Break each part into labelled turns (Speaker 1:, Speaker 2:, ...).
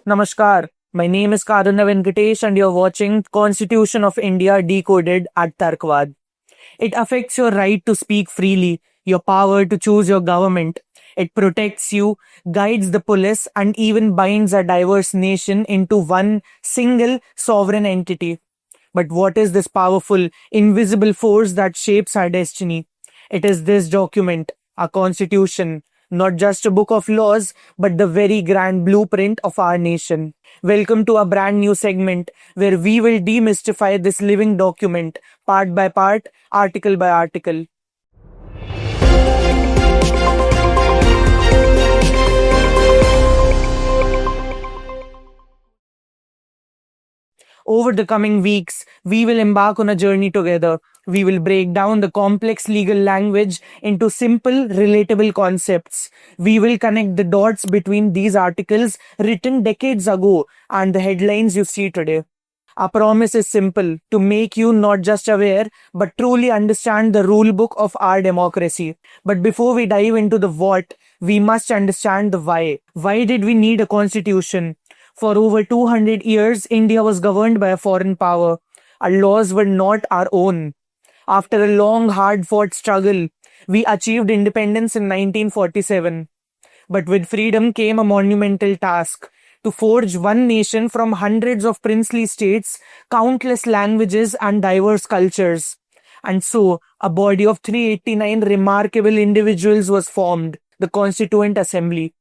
Speaker 1: Namaskar. My name is Karuna Venkatesh and you're watching Constitution of India Decoded at Tarkvad. It affects your right to speak freely, your power to choose your government. It protects you, guides the police, and even binds a diverse nation into one single sovereign entity. But what is this powerful, invisible force that shapes our destiny? It is this document, our constitution, not just a book of laws, but the very grand blueprint of our nation. Welcome to a brand new segment where we will demystify this living document, part by part, article by article. Over the coming weeks, we will embark on a journey together. We will break down the complex legal language into simple, relatable concepts. We will connect the dots between these articles written decades ago and the headlines you see today. Our promise is simple, to make you not just aware, but truly understand the rule book of our democracy. But before we dive into the what, we must understand the why. Why did we need a constitution? For over 200 years, India was governed by a foreign power. Our laws were not our own. After a long, hard-fought struggle, we achieved independence in 1947. But with freedom came a monumental task: to forge one nation from hundreds of princely states, countless languages, and diverse cultures. And so, a body of 389 remarkable individuals was formed, the Constituent Assembly.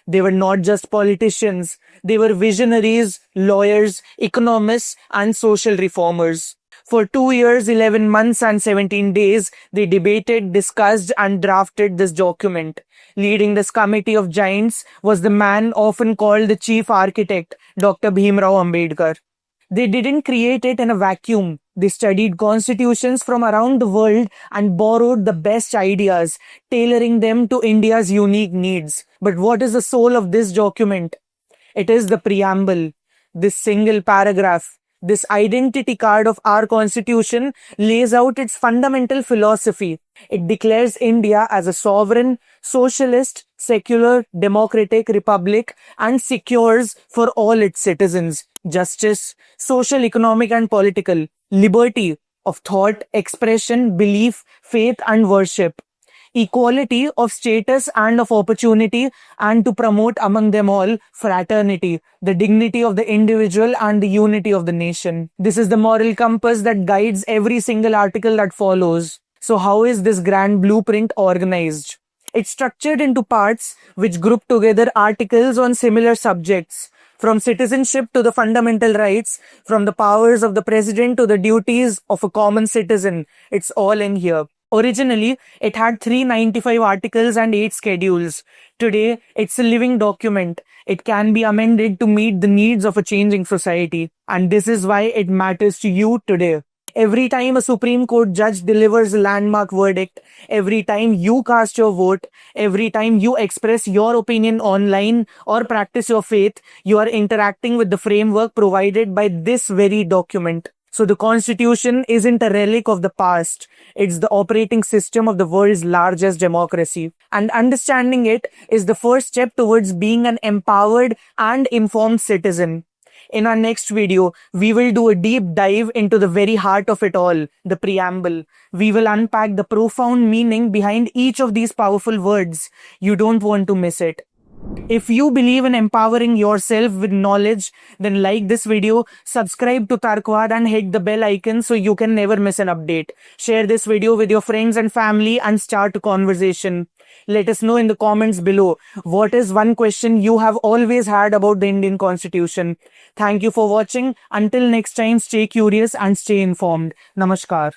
Speaker 1: They were not just politicians, they were visionaries, lawyers, economists, and social reformers. For 2 years, 11 months, and 17 days, they debated, discussed, and drafted this document. Leading this committee of giants was the man often called the chief architect, Dr. Bhimrao Ambedkar. They didn't create it in a vacuum. They studied constitutions from around the world and borrowed the best ideas, tailoring them to India's unique needs. But what is the soul of this document? It is the preamble. This single paragraph, this identity card of our constitution, lays out its fundamental philosophy. It declares India as a sovereign, socialist, secular, democratic republic and secures for all its citizens justice, social, economic, and political, liberty of thought, expression, belief, faith, and worship, equality of status and of opportunity, and to promote among them all fraternity, the dignity of the individual and the unity of the nation. This is the moral compass that guides every single article that follows. So how is this grand blueprint organized? It's structured into parts which group together articles on similar subjects, from citizenship to the fundamental rights, from the powers of the president to the duties of a common citizen. It's all in here. Originally, it had 395 articles and 8 schedules. Today, it's a living document. It can be amended to meet the needs of a changing society. And this is why it matters to you today. Every time a Supreme Court judge delivers a landmark verdict, every time you cast your vote, every time you express your opinion online or practice your faith, you are interacting with the framework provided by this very document. So the Constitution isn't a relic of the past. It's the operating system of the world's largest democracy. And understanding it is the first step towards being an empowered and informed citizen. In our next video, we will do a deep dive into the very heart of it all, the preamble. We will unpack the profound meaning behind each of these powerful words. You don't want to miss it. If you believe in empowering yourself with knowledge, then like this video, subscribe to Tarkvad and hit the bell icon so you can never miss an update. Share this video with your friends and family and start a conversation. Let us know in the comments below, what is one question you have always had about the Indian Constitution? Thank you for watching. Until next time, stay curious and stay informed. Namaskar.